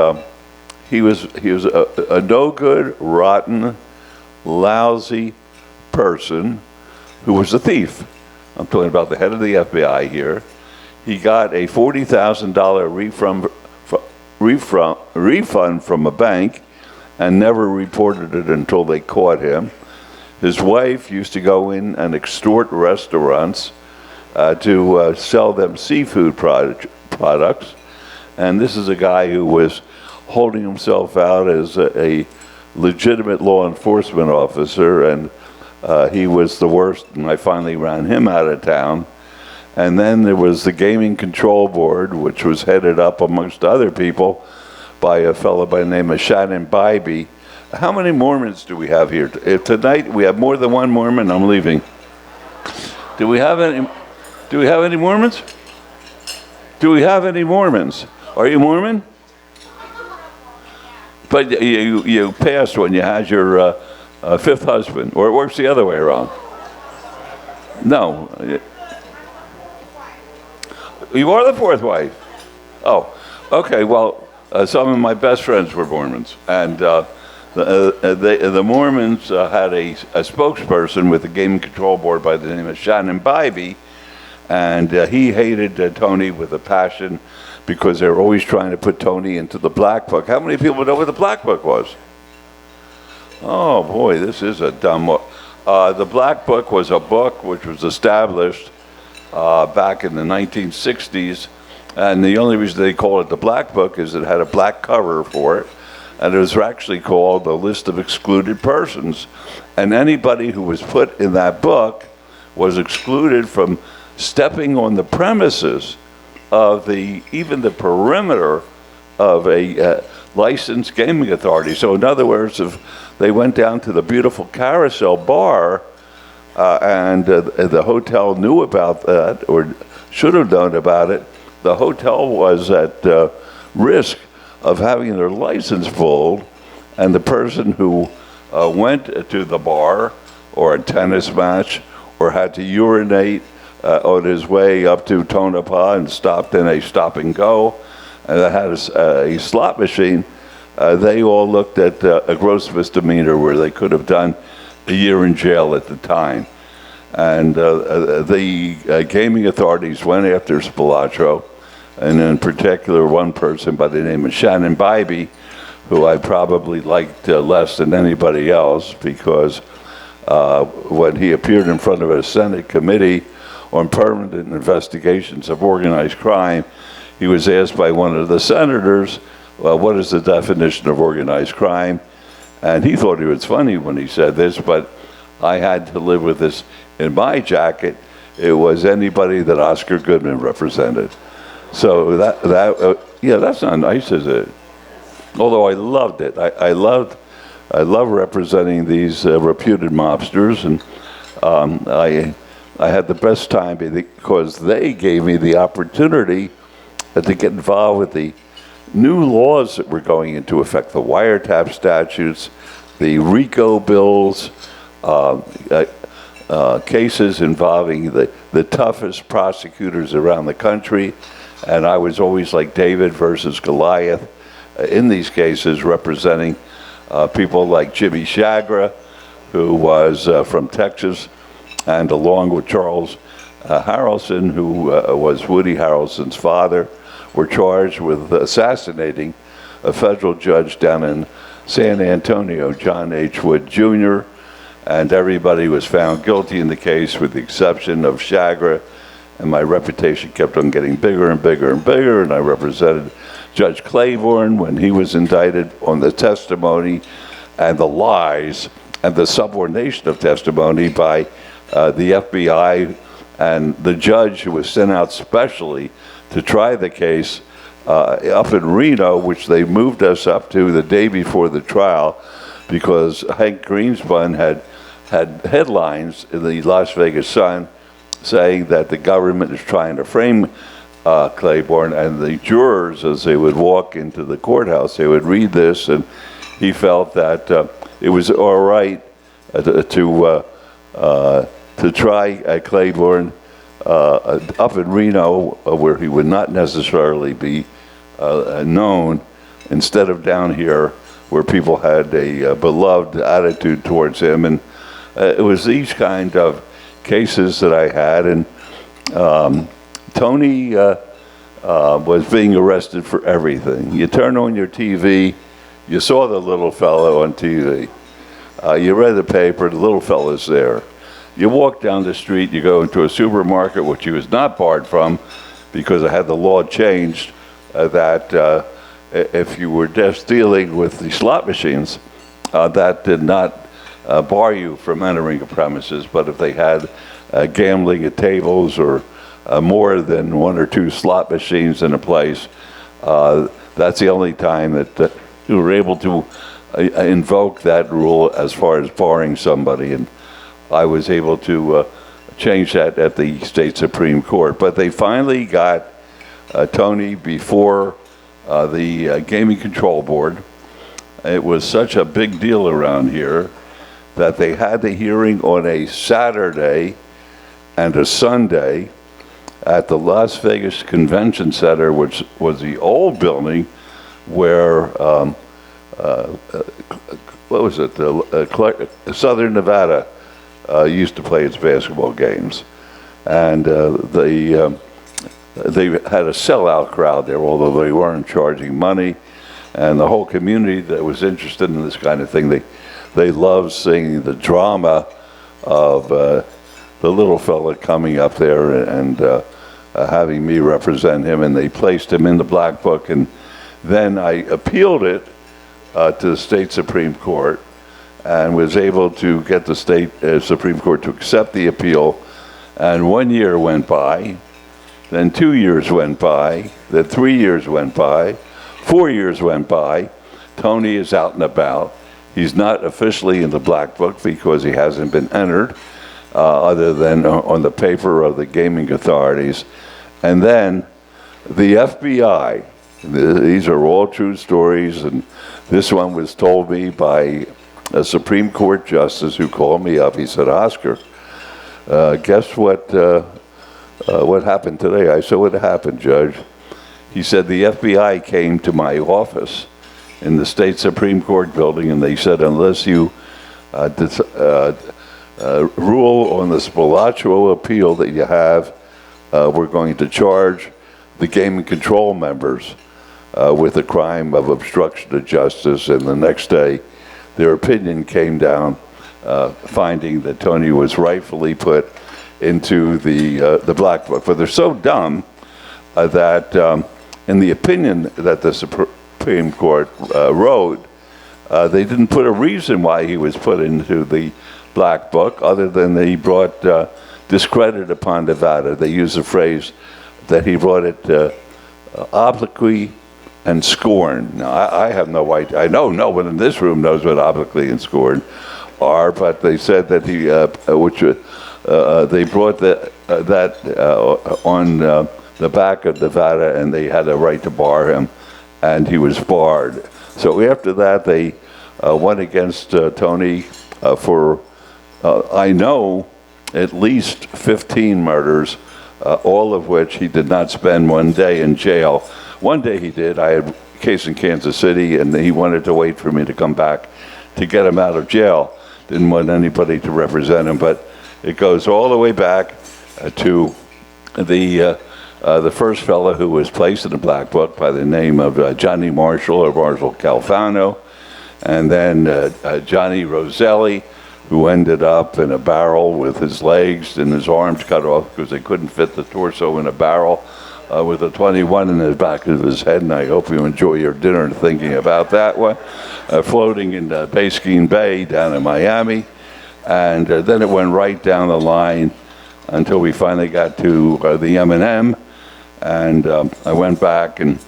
he was a no-good, rotten, lousy person who was a thief. I'm talking about the head of the FBI here. He got a $40,000 refund from a bank and never reported it until they caught him. His wife used to go in and extort restaurants to sell them seafood products. And this is a guy who was holding himself out as a legitimate law enforcement officer, and he was the worst, and I finally ran him out of town. And then there was the Gaming Control Board, which was headed up, amongst other people, by a fellow by the name of Shannon Bybee. How many Mormons do we have here? If tonight we have more than one Mormon, I'm leaving. Do we have any Mormons? Do we have any Mormons? Are you Mormon? But you passed when you had your fifth husband, or it works the other way around. No. You are the fourth wife. Oh, okay. Well, some of my best friends were Mormons, and the Mormons had a spokesperson with the Gaming Control Board by the name of Shannon Bybee, and he hated Tony with a passion because they were always trying to put Tony into the black book. How many people know what the black book was? Oh boy, this is a dumb book. The black book was a book which was established back in the 1960s, and the only reason they call it the black book is it had a black cover for it, and it was actually called the list of excluded persons, and anybody who was put in that book was excluded from stepping on the premises of even the perimeter of a licensed gaming authority. So in other words, if they went down to the beautiful Carousel bar and the hotel knew about that or should have known about it, the hotel was at risk of having their license pulled, and the person who went to the bar or a tennis match or had to urinate on his way up to Tonopah and stopped in a stop and go and that had a slot machine, they all looked at a gross misdemeanor where they could have done a year in jail at the time. And the gaming authorities went after Spilotro, and in particular one person by the name of Shannon Bybee, who I probably liked less than anybody else, because when he appeared in front of a Senate committee on permanent investigations of organized crime, he was asked by one of the senators, well, what is the definition of organized crime? And he thought it was funny when he said this, but I had to live with this in my jacket. It was anybody that Oscar Goodman represented. So that's not nice, is it? Although I loved it. I love representing these reputed mobsters, and I had the best time because they gave me the opportunity to get involved with the new laws that were going into effect, the wiretap statutes, the RICO bills, cases involving the toughest prosecutors around the country. And I was always like David versus Goliath in these cases, representing people like Jimmy Chagra, who was from Texas, and along with Charles Harrelson, who was Woody Harrelson's father, were charged with assassinating a federal judge down in San Antonio, John H. Wood Jr., and everybody was found guilty in the case with the exception of Chagra, and my reputation kept on getting bigger and bigger and bigger, and I represented Judge Claiborne when he was indicted on the testimony and the lies and the subordination of testimony by the FBI and the judge who was sent out specially to try the case up in Reno, which they moved us up to the day before the trial because Hank Greenspun had headlines in the Las Vegas Sun saying that the government is trying to frame Claiborne, and the jurors, as they would walk into the courthouse, they would read this, and he felt that it was all right to try Claiborne up in Reno, where he would not necessarily be known, instead of down here where people had a beloved attitude towards him. And it was these kind of cases that I had, and Tony was being arrested for everything. You turn on your TV, you saw the little fellow on TV. You read the paper, the little fellow's there. You walk down the street, you go into a supermarket, which he was not barred from because I had the law changed that if you were just dealing with the slot machines, that did not bar you from entering a premises, but if they had gambling at tables or more than one or two slot machines in a place, that's the only time that you were able to invoke that rule as far as barring somebody, and I was able to change that at the state Supreme Court. But they finally got Tony before the Gaming Control Board. It was such a big deal around here that they had the hearing on a Saturday and a Sunday at the Las Vegas Convention Center, which was the old building where, what was it, Southern Nevada used to play its basketball games. And they had a sellout crowd there, although they weren't charging money. And the whole community that was interested in this kind of thing, they loved seeing the drama of the little fella coming up there and having me represent him, and they placed him in the Black Book. And then I appealed it to the state Supreme Court and was able to get the state Supreme Court to accept the appeal. And 1 year went by, then 2 years went by, then 3 years went by, 4 years went by. Tony is out and about. He's not officially in the Black Book because he hasn't been entered, other than on the paper of the gaming authorities. And then the FBI, these are all true stories, and this one was told me by a Supreme Court justice who called me up. He said, Oscar, guess what happened today? I said, what happened, Judge? He said, the FBI came to my office in the state Supreme Court building, and they said, unless you rule on the Spilotro appeal that you have, we're going to charge the gaming control members with the crime of obstruction of justice. And the next day, their opinion came down, finding that Tony was rightfully put into the Black Book. But they're so dumb that in the opinion that the Supreme Court wrote, they didn't put a reason why he was put into the Black Book, other than he brought discredit upon Nevada. They use the phrase that he brought it obloquy and scorn. Now, I have no idea. I know no one in this room knows what obloquy and scorn are, but they said that he, they brought that on the back of Nevada, and they had a right to bar him, and he was barred. So after that, they went against Tony for, I know, at least 15 murders, all of which he did not spend one day in jail. One day he did. I had a case in Kansas City, and he wanted to wait for me to come back to get him out of jail. Didn't want anybody to represent him, but it goes all the way back to the first fellow who was placed in the Black Book by the name of Johnny Marshall, or Marshall Calfano, and then Johnny Roselli, who ended up in a barrel with his legs and his arms cut off because they couldn't fit the torso in a barrel, with a 21 in the back of his head. And I hope you enjoy your dinner thinking about that one. Floating in Biscayne Bay down in Miami. And then it went right down the line until we finally got to the M&M. And I went back and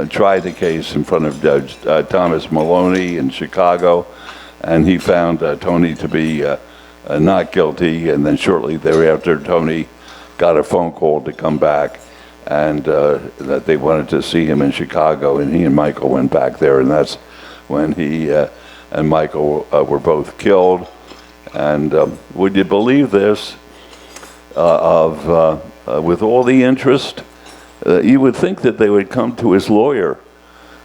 tried the case in front of Judge Thomas Maloney in Chicago. And he found Tony to be not guilty. And then shortly thereafter, Tony got a phone call to come back, and that they wanted to see him in Chicago. And he and Michael went back there, and that's when he and Michael were both killed. And would you believe this? With all the interest, you would think that they would come to his lawyer,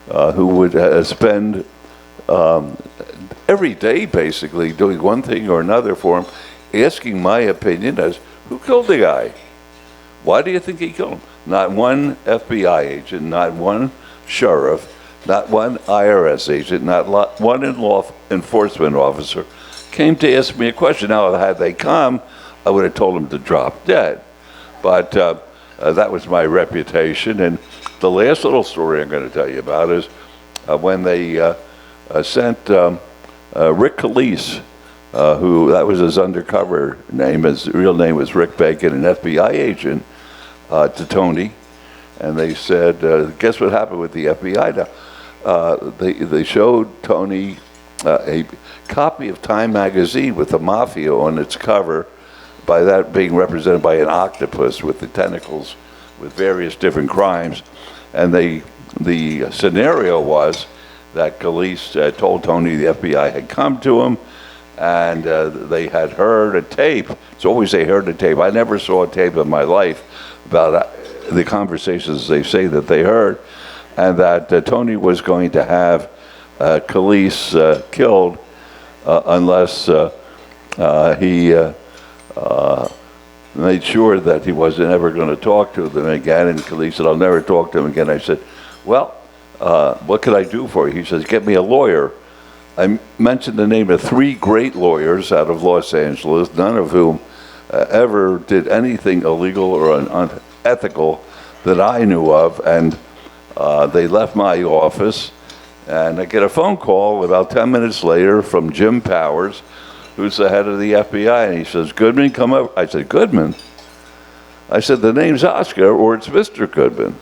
who would spend every day basically doing one thing or another for him, asking my opinion as, who killed the guy? Why do you think he killed him? Not one FBI agent, not one sheriff, not one IRS agent, not one law enforcement officer came to ask me a question. Now, had they come, I would have told them to drop dead. But that was my reputation. And the last little story I'm going to tell you about is when they sent Rick Calise, who, that was his undercover name, his real name was Rick Bacon, an FBI agent, to Tony. And they said, guess what happened with the FBI now? They showed Tony a copy of Time magazine with the Mafia on its cover, by that being represented by an octopus with the tentacles with various different crimes. And the scenario was that Calise told Tony the FBI had come to him, and they had heard a tape. It's always they heard a tape. I never saw a tape in my life about the conversations they say that they heard, and that Tony was going to have Calise killed made sure that he wasn't ever going to talk to them again. And he said, I'll never talk to him again. I said, well, what could I do for you? He says, get me a lawyer. I mentioned the name of 3 great lawyers out of Los Angeles, none of whom ever did anything illegal or unethical that I knew of. And they left my office. And I get a phone call about 10 minutes later from Jim Powers, who's the head of the FBI, and he says, Goodman, come over. I said, Goodman? I said, the name's Oscar, or it's Mr. Goodman.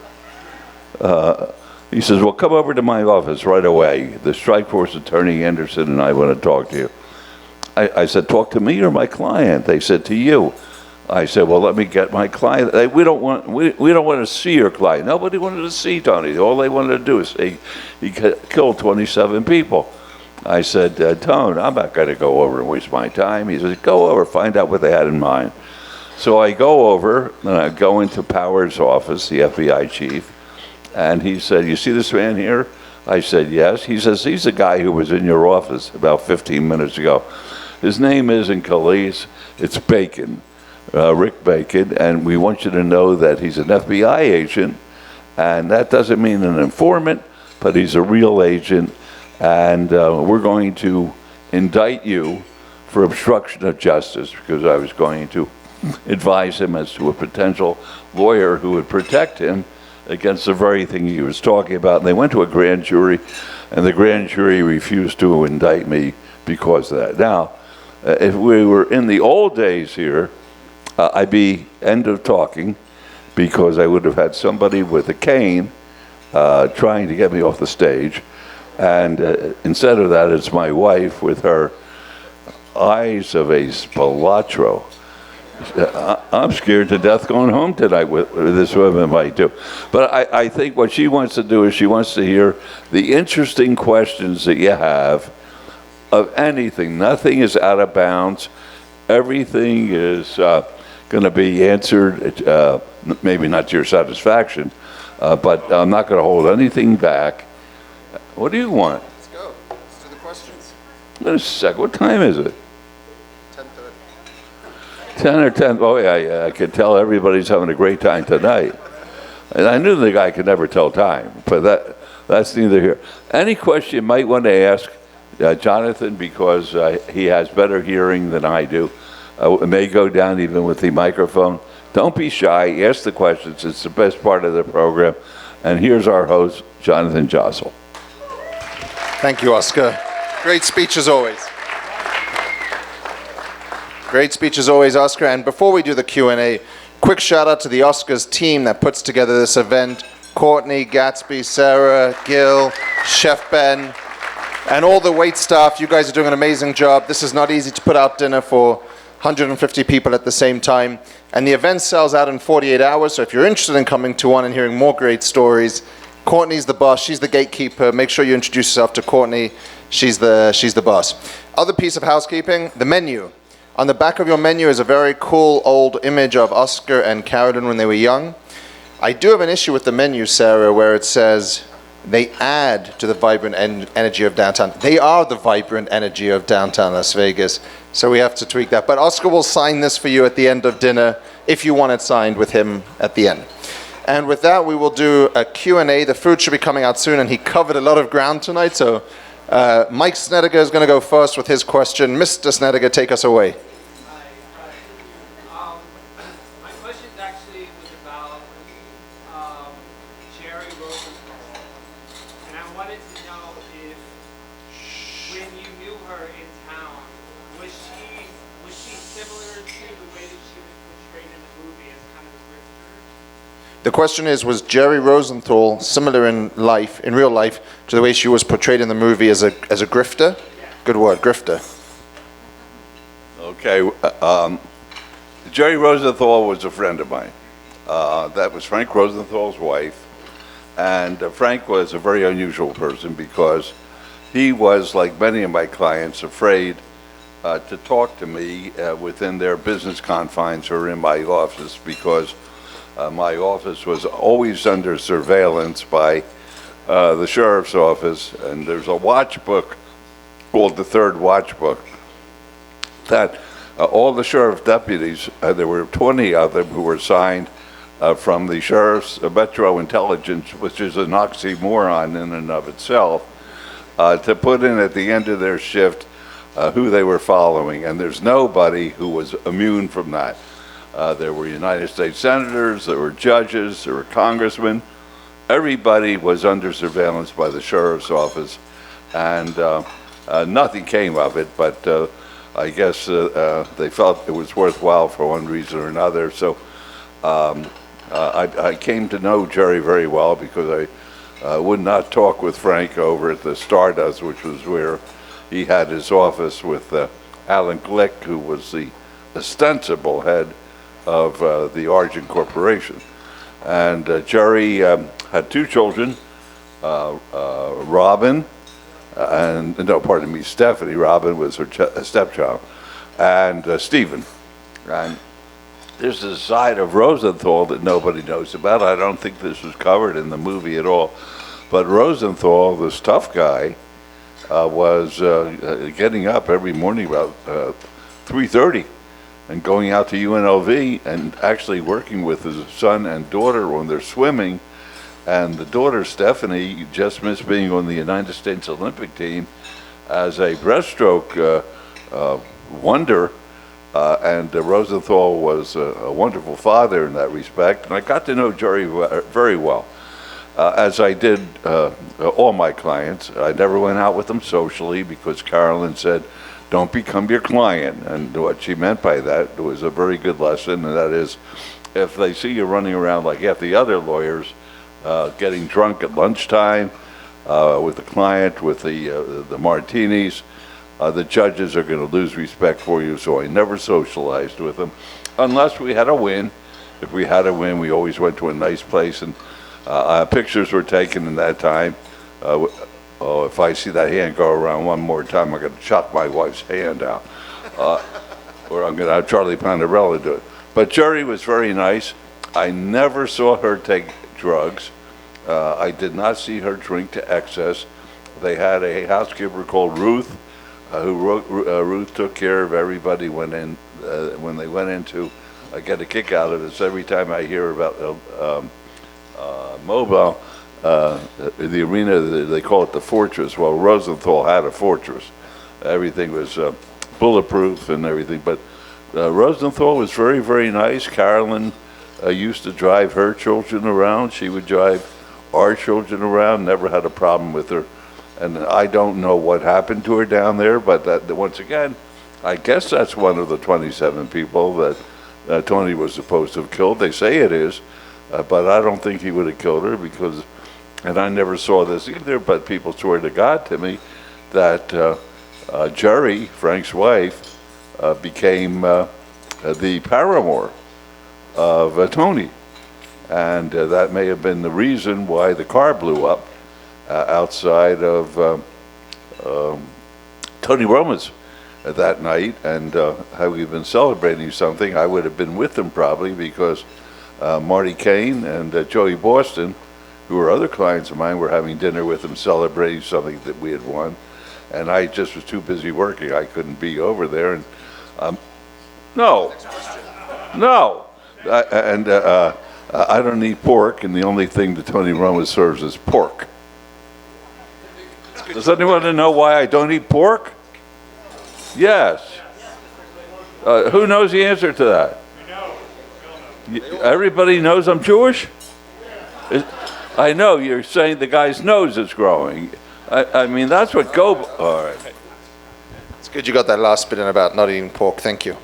He says, well, come over to my office right away. The strike force attorney Anderson and I want to talk to you. I said, talk to me or my client? They said, to you. I said, well, let me get my client. We don't want to see your client. Nobody wanted to see Tony. All they wanted to do is say he killed 27 people. I said, Tone, I'm not going to go over and waste my time. He says, go over, find out what they had in mind. So I go over, and I go into Powers' office, the FBI chief, and he said, you see this man here? I said, yes. He says, he's the guy who was in your office about 15 minutes ago. His name isn't Calise, it's Bacon. Rick Bacon, and we want you to know that he's an FBI agent, and that doesn't mean an informant, but he's a real agent, and we're going to indict you for obstruction of justice, because I was going to advise him as to a potential lawyer who would protect him against the very thing he was talking about. And they went to a grand jury, and the grand jury refused to indict me because of that. Now, if we were in the old days here, I'd be end of talking, because I would have had somebody with a cane trying to get me off the stage. And instead of that, it's my wife with her eyes of a Spilotro. I'm scared to death going home tonight with this woman might do. But I think what she wants to do is she wants to hear the interesting questions that you have of anything. Nothing is out of bounds. Everything is going to be answered, maybe not to your satisfaction, but I'm not going to hold anything back. What do you want? Let's go. Let's do the questions. Wait a sec. What time is it? 10:30. 10 or 10. Oh, yeah, I can tell everybody's having a great time tonight. And I knew the guy could never tell time, but that's neither here. Any question you might want to ask Jonathan, because he has better hearing than I do. It may go down even with the microphone. Don't be shy. Ask the questions. It's the best part of the program. And here's our host, Jonathan Jossel. Thank you, Oscar. Great speech as always. Great speech as always, Oscar. And before we do the Q&A, quick shout out to the Oscars team that puts together this event. Courtney, Gatsby, Sarah, Gil, Chef Ben, and all the wait staff. You guys are doing an amazing job. This is not easy to put out dinner for 150 people at the same time. And the event sells out in 48 hours. So if you're interested in coming to one and hearing more great stories, Courtney's the boss. She's the gatekeeper. Make sure you introduce yourself to Courtney. She's the boss. Other piece of housekeeping, the menu. On the back of your menu is a very cool old image of Oscar and Carolyn when they were young. I do have an issue with the menu, Sarah, where it says they add to the vibrant energy of downtown. They are the vibrant energy of downtown Las Vegas, so we have to tweak that. But Oscar will sign this for you at the end of dinner if you want it signed with him at the end. And with that, we will do a Q&A. The food should be coming out soon, and he covered a lot of ground tonight, so Mike Snedeker is going to go first with his question. Mr. Snedeker, take us away. My question actually was about Jerry Rosenthal, and I wanted to know if, when you knew her in town, was she similar to the way that she was portrayed in the movie as kind of a grifter? The question is, was Jerry Rosenthal similar in real life, to the way she was portrayed in the movie as a grifter? Yeah. Good word, grifter. Okay. Jerry Rosenthal was a friend of mine. That was Frank Rosenthal's wife. And Frank was a very unusual person because he was, like many of my clients, afraid to talk to me within their business confines or in my office, because my office was always under surveillance by the sheriff's office. And there's a watch book called the Third Watch Book that all the sheriff deputies, there were 20 of them who were assigned from the sheriff's Metro Intelligence, which is an oxymoron in and of itself, to put in at the end of their shift who they were following. And there's nobody who was immune from that. There were United States senators, there were judges, there were congressmen. Everybody was under surveillance by the sheriff's office, and nothing came of it, but I guess they felt it was worthwhile for one reason or another. So I came to know Jerry very well because I would not talk with Frank over at the Stardust, which was where he had his office with Alan Glick, who was the ostensible head of the Argent Corporation. And Jerry had two children, Robin, Stephanie. Robin was her stepchild, and Stephen. And there's a side of Rosenthal that nobody knows about. I don't think this was covered in the movie at all. But Rosenthal, this tough guy, was getting up every morning about 3:30 and going out to UNLV and actually working with his son and daughter when they're swimming. And the daughter, Stephanie, just missed being on the United States Olympic team as a breaststroke wonder. And Rosenthal was a wonderful father in that respect. And I got to know Jerry very well, as I did all my clients. I never went out with them socially because Carolyn said, don't become your client. And what she meant by that was a very good lesson, and that is, if they see you running around like half the other lawyers, getting drunk at lunchtime with the client, with the martinis, the judges are going to lose respect for you. So I never socialized with them unless we had a win. If we had a win, we always went to a nice place, and pictures were taken in that time. If I see that hand go around one more time, I'm going to chop my wife's hand out. Or I'm going to have Charlie Pandarella do it. But Jerry was very nice. I never saw her take drugs. I did not see her drink to excess. They had a housekeeper called Ruth, Ruth took care of everybody when they went in to get a kick out of this. Every time I hear about Mobile, the arena, they call it the fortress. Well, Rosenthal had a fortress. Everything was bulletproof and everything. But Rosenthal was very, very nice. Carolyn used to drive her children around. She would drive our children around. Never had a problem with her. And I don't know what happened to her down there, but once again, I guess that's one of the 27 people that Tony was supposed to have killed. They say it is, but I don't think he would have killed her because, and I never saw this either, but people swear to God to me that Jerry, Frank's wife, became the paramour of Tony. And that may have been the reason why the car blew up outside of Tony Roma's that night. And had we been celebrating something, I would have been with them probably, because Marty Kane and Joey Boston, who were other clients of mine, were having dinner with them celebrating something that we had won. And I just was too busy working. I couldn't be over there. And no. I don't eat pork, and the only thing that Tony Roma serves is pork. Does anyone know why I don't eat pork? Yes. Who knows the answer to that? Everybody knows I'm Jewish? I know, you're saying the guy's nose is growing. I mean, that's what all right. It's good you got that last bit in about not eating pork. Thank you.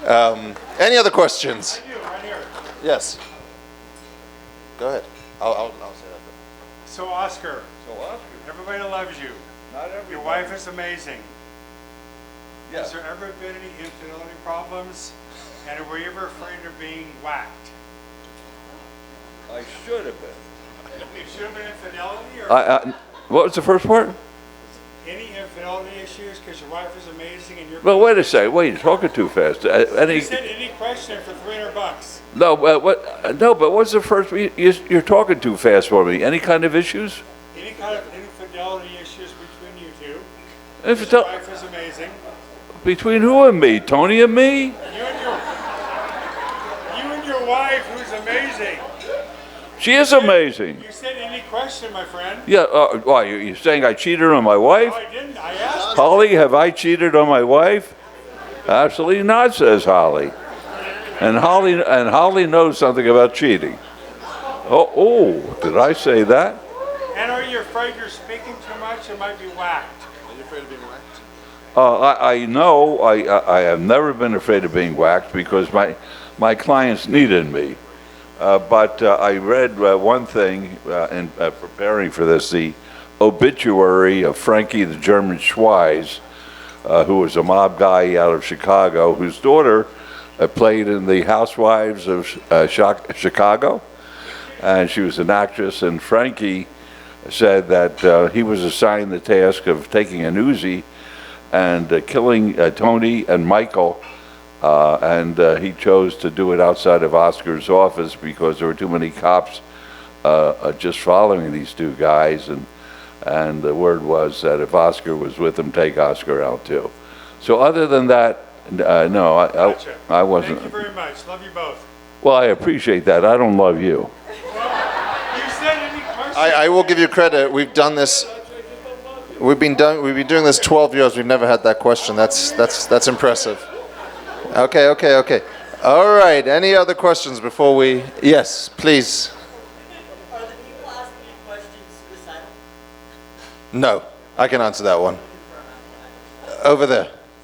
Any other questions? Right here. Yes. Go ahead. I'll say that. So Oscar, everybody loves you. Not everybody. Your wife is amazing. Yes. Has there ever been any infidelity problems? And were you ever afraid of being whacked? I should have been. It should have been infidelity, or What was the first part? any infidelity issues? Because your wife is amazing, and you're. Well, wait a second. Wait, you're talking too fast. You said any question for $300. No, what? No, but what's the first? You're talking too fast for me. Any kind of issues? Any kind of infidelity issues between you two? Your Infidel- wife is amazing. Between who and me? Tony and me? You and your wife, who's amazing. She is amazing. You said any question, my friend. Yeah, why, you're saying I cheated on my wife? No, I didn't. I asked. Holly, have I cheated on my wife? Absolutely not, says Holly. And Holly knows something about cheating. Oh, did I say that? And are you afraid you're speaking too much and might be whacked? Are you afraid of being whacked? I know I have never been afraid of being whacked because my clients needed me. But I read one thing in preparing for this, the obituary of Frankie the German Schweiz, who was a mob guy out of Chicago, whose daughter played in the Housewives of Chicago. And she was an actress, and Frankie said that he was assigned the task of taking an Uzi and killing Tony and Michael, and he chose to do it outside of Oscar's office because there were too many cops just following these two guys, and the word was that if Oscar was with them, take Oscar out too. So other than that, no, Gotcha. I wasn't. Thank you very much. Love you both. Well, I appreciate that. I don't love you. You said any question? I will give you credit. We've done this. We've been doing this 12 years. We've never had that question. That's impressive. Okay. All right. Any other questions before we? Yes, please. Are the people asking you questions suicidal? No, I can answer that one. Over there. What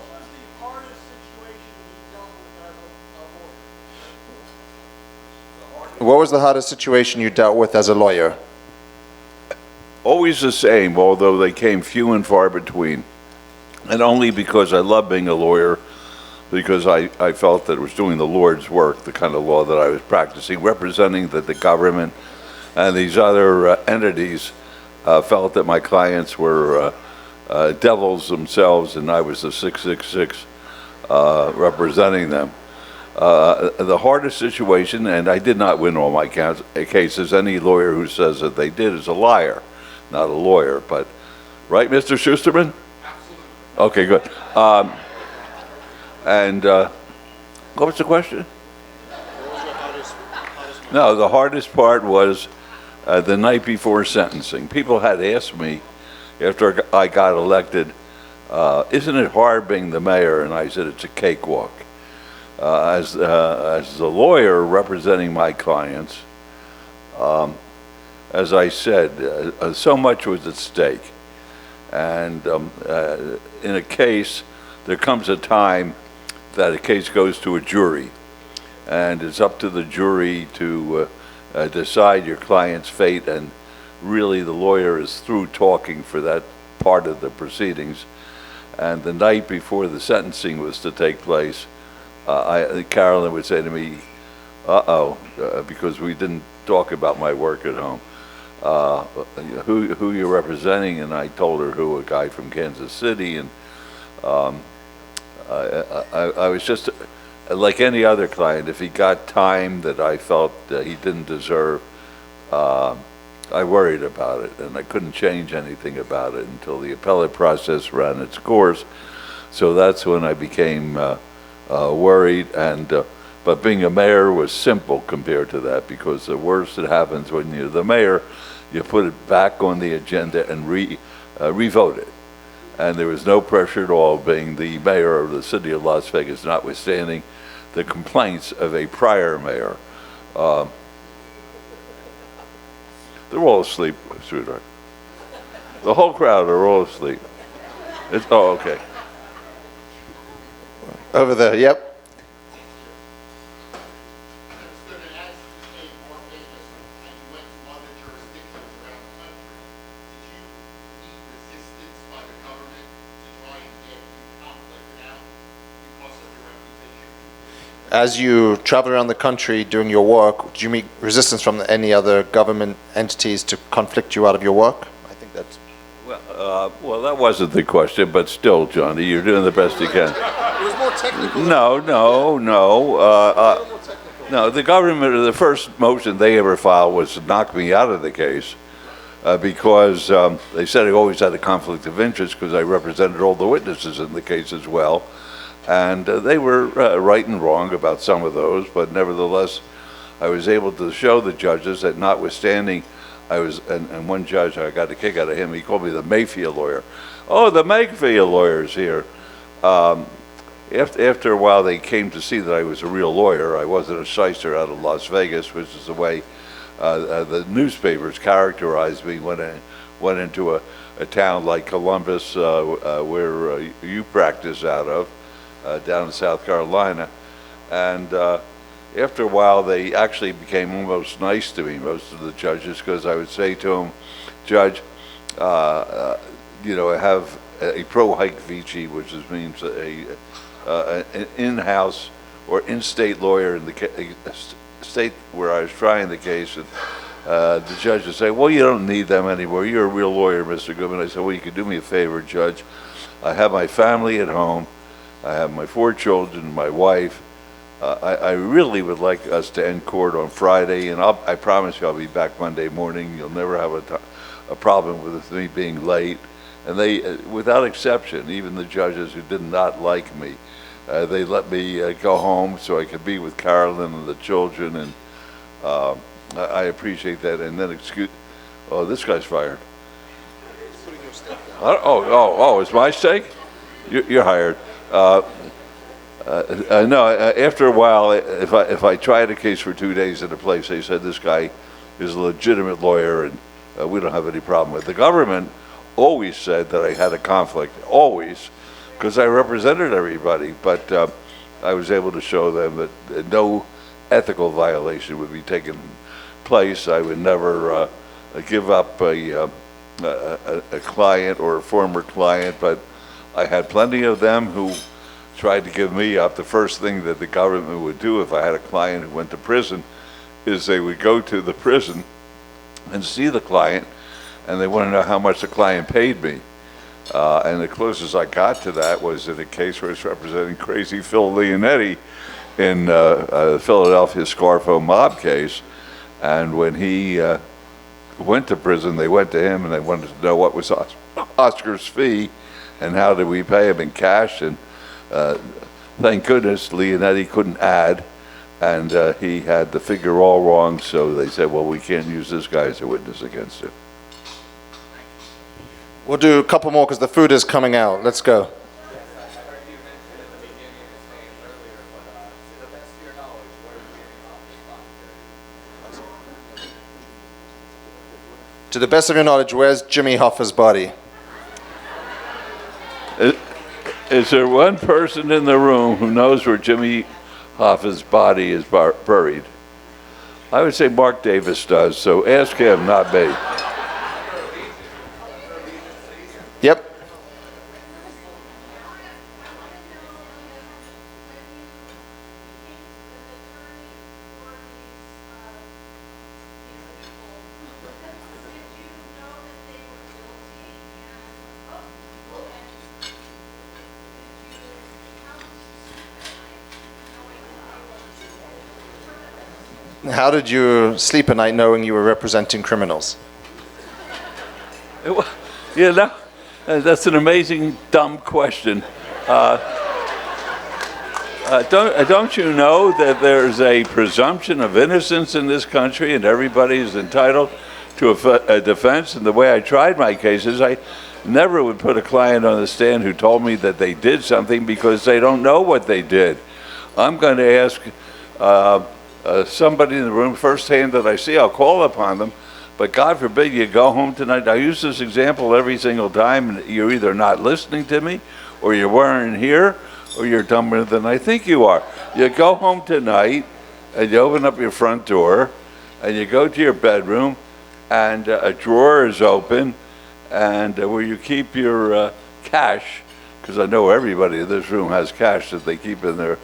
was the hardest situation you dealt with as a lawyer? What was the hardest situation you dealt with as a lawyer? Always the same, although they came few and far between. And only because I love being a lawyer, because I felt that it was doing the Lord's work, the kind of law that I was practicing, representing that the government and these other entities felt that my clients were devils themselves, and I was the 666 representing them. The hardest situation, and I did not win all my cases. Any lawyer who says that they did is a liar, not a lawyer. But right, Mr. Schusterman? Absolutely. Okay, good. What was the question? What was your hardest No, the hardest part was the night before sentencing. People had asked me after I got elected, isn't it hard being the mayor? And I said, it's a cakewalk. As the lawyer representing my clients, as I said, so much was at stake. And in a case, there comes a time that a case goes to a jury, and it's up to the jury to decide your client's fate, and really the lawyer is through talking for that part of the proceedings. And the night before the sentencing was to take place, Carolyn would say to me, because we didn't talk about my work at home, who you're representing, and I told her who, a guy from Kansas City, and I was just like any other client. If he got time that I felt he didn't deserve, I worried about it, and I couldn't change anything about it until the appellate process ran its course. So that's when I became worried, but being a mayor was simple compared to that, because the worst that happens when you're the mayor, you put it back on the agenda and re-vote it. And there was no pressure at all, being the mayor of the city of Las Vegas, notwithstanding the complaints of a prior mayor. They're all asleep, sweetheart. The whole crowd are all asleep. Oh, okay. Over there, yep. As you travel around the country doing your work, do you meet resistance from any other government entities to conflict you out of your work? I think that's... Well, that wasn't the question, but still, Johnny, you're doing the best you can. It was more technical. No. No, the government, the first motion they ever filed was to knock me out of the case. because they said I always had a conflict of interest because I represented all the witnesses in the case as well. And they were right and wrong about some of those, but nevertheless, I was able to show the judges that notwithstanding, and one judge, I got a kick out of him, he called me the Mayfield lawyer. Oh, the Mayfield lawyer's here. After a while, they came to see that I was a real lawyer. I wasn't a shyster out of Las Vegas, which is the way the newspapers characterized me when I went into a town like Columbus, where you practice out of, down in South Carolina. And after a while, they actually became almost nice to me, most of the judges, because I would say to them, Judge, I have a pro haec vici, which means an in-house or in-state lawyer in the state where I was trying the case. And the judge would say, well, you don't need them anymore. You're a real lawyer, Mr. Goodman. I said, well, you could do me a favor, Judge. I have my family at home. I have my 4 children, my wife. I really would like us to end court on Friday, and I promise you I'll be back Monday morning. You'll never have a problem with me being late. And they, without exception, even the judges who did not like me, they let me go home so I could be with Carolyn and the children, and I appreciate that. And then this guy's fired. It's my steak? You're hired. No, after a while, if I tried a case for 2 days at a place, they said this guy is a legitimate lawyer and we don't have any problem with it. The government always said that I had a conflict, always, because I represented everybody, but I was able to show them that no ethical violation would be taking place. I would never give up a client or a former client, but I had plenty of them who tried to give me up. The first thing that the government would do if I had a client who went to prison is they would go to the prison and see the client, and they want to know how much the client paid me. And the closest I got to that was in a case where I was representing Crazy Phil Leonetti in the Philadelphia Scarfo mob case. And when he went to prison, they went to him and they wanted to know what was Oscar's fee and how did we pay him in cash. And thank goodness Leonetti couldn't add, and he had the figure all wrong, so they said, well, we can't use this guy as a witness against him. We'll do a couple more because the food is coming out. Let's go. To the best of your knowledge, where's Jimmy Hoffa's body? Is there one person in the room who knows where Jimmy Hoffa's body is buried? I would say Mark Davis does, so ask him, not me. Yep. How did you sleep at night knowing you were representing criminals? That's an amazing, dumb question. Don't you know that there's a presumption of innocence in this country and everybody is entitled to a defense? And the way I tried my cases, I never would put a client on the stand who told me that they did something because they don't know what they did. I'm going to ask somebody in the room firsthand that I see, I'll call upon them, but God forbid you go home tonight. I use this example every single time, and you're either not listening to me, or you weren't here, or you're dumber than I think you are. You go home tonight, and you open up your front door, and you go to your bedroom, and a drawer is open, and where you keep your cash, because I know everybody in this room has cash that they keep in their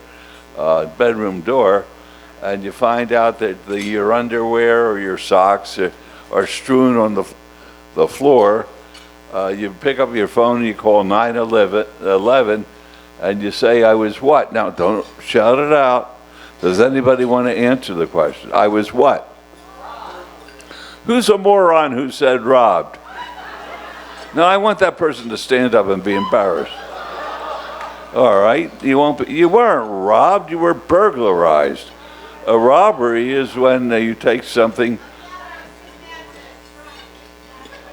bedroom door, and you find out that your underwear or your socks are strewn on the floor. You pick up your phone and you call 911 and you say, I was what? Now, don't shout it out. Does anybody want to answer the question? I was what? Who's a moron who said robbed? Now, I want that person to stand up and be embarrassed. All right? You weren't robbed, you were burglarized. A robbery is when you take something.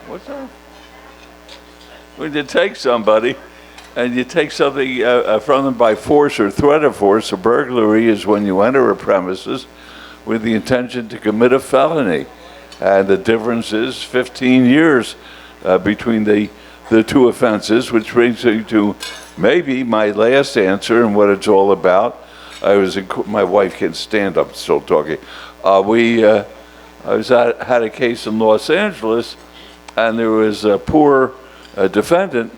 What's that? When you take somebody and you take something from them by force or threat of force, a burglary is when you enter a premises with the intention to commit a felony. And the difference is 15 years between the two offenses, which brings me to maybe my last answer and what it's all about. My wife can stand up, still talking. I had a case in Los Angeles, and there was a poor defendant,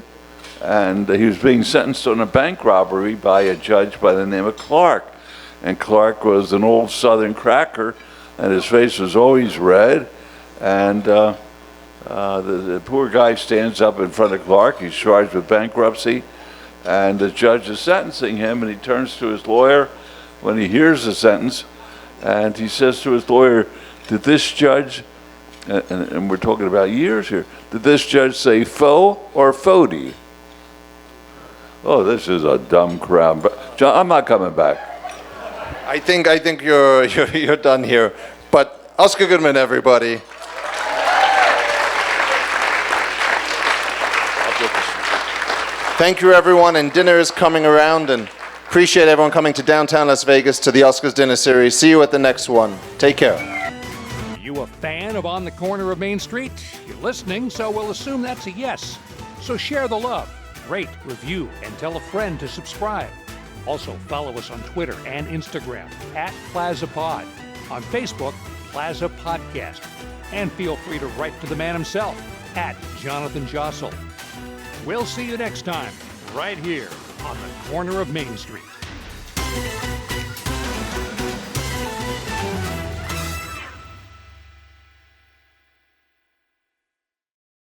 and he was being sentenced on a bank robbery by a judge by the name of Clark. And Clark was an old Southern cracker, and his face was always red. And the poor guy stands up in front of Clark. He's charged with bankruptcy, and the judge is sentencing him, and he turns to his lawyer when he hears the sentence, and he says to his lawyer, did this judge, and we're talking about years here, did this judge say faux or fody? Oh, this is a dumb crowd. But John, I'm not coming back. I think you're done here. But Oscar Goodman, everybody. Thank you, everyone, and dinner is coming around, and appreciate everyone coming to downtown Las Vegas to the Oscars Dinner Series. See you at the next one. Take care. You a fan of On the Corner of Main Street? You're listening, so we'll assume that's a yes. So share the love, rate, review, and tell a friend to subscribe. Also, follow us on Twitter and Instagram @PlazaPod, on Facebook, Plaza Podcast, and feel free to write to the man himself @JonathanJossel. We'll see you next time, right here on the corner of Main Street.